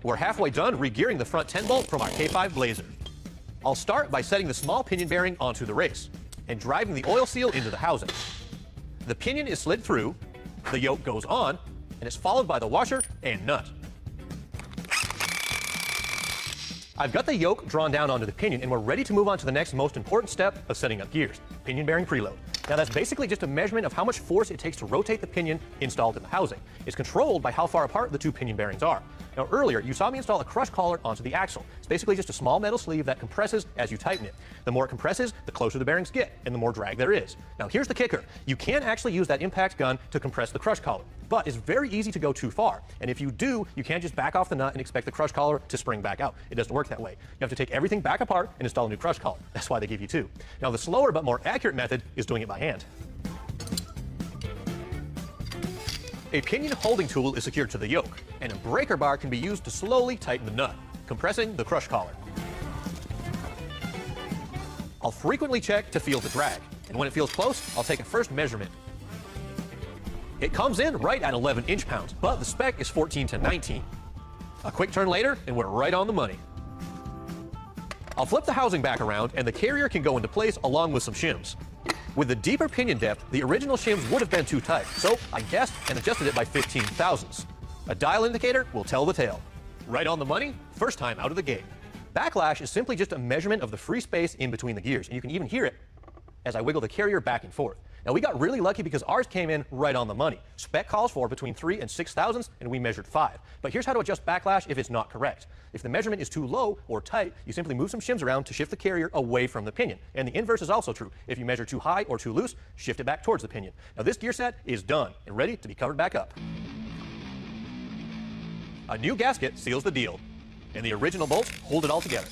We're halfway done re-gearing the front 10 bolt from our K5 Blazer. I'll start by setting the small pinion bearing onto the race and driving the oil seal into the housing. The pinion is slid through, the yoke goes on, and is followed by the washer and nut. I've got the yoke drawn down onto the pinion, and we're ready to move on to the next most important step of setting up gears, pinion bearing preload. Now that's basically just a measurement of how much force it takes to rotate the pinion installed in the housing. It's controlled by how far apart the two pinion bearings are. Now earlier, you saw me install a crush collar onto the axle. It's basically just a small metal sleeve that compresses as you tighten it. The more it compresses, the closer the bearings get, and the more drag there is. Now here's the kicker. You can actually use that impact gun to compress the crush collar, but it's very easy to go too far. And if you do, you can't just back off the nut and expect the crush collar to spring back out. It doesn't work that way. You have to take everything back apart and install a new crush collar. That's why they give you two. Now the slower but more accurate method is doing it by hand. A pinion holding tool is secured to the yoke, and a breaker bar can be used to slowly tighten the nut, compressing the crush collar. I'll frequently check to feel the drag, and when it feels close, I'll take a first measurement. It comes in right at 11 inch-pounds, but the spec is 14 to 19. A quick turn later, and we're right on the money. I'll flip the housing back around, and the carrier can go into place along with some shims. With the deeper pinion depth, the original shims would have been too tight, so I guessed and adjusted it by 15 thousandths. A dial indicator will tell the tale. Right on the money, first time out of the gate. Backlash is simply just a measurement of the free space in between the gears, and you can even hear it as I wiggle the carrier back and forth. Now we got really lucky because ours came in right on the money. Spec calls for between 3 and 6 thousandths, and we measured 5. But here's how to adjust backlash if it's not correct. If the measurement is too low or tight, you simply move some shims around to shift the carrier away from the pinion. And the inverse is also true. If you measure too high or too loose, shift it back towards the pinion. Now this gear set is done and ready to be covered back up. A new gasket seals the deal, and the original bolts hold it all together.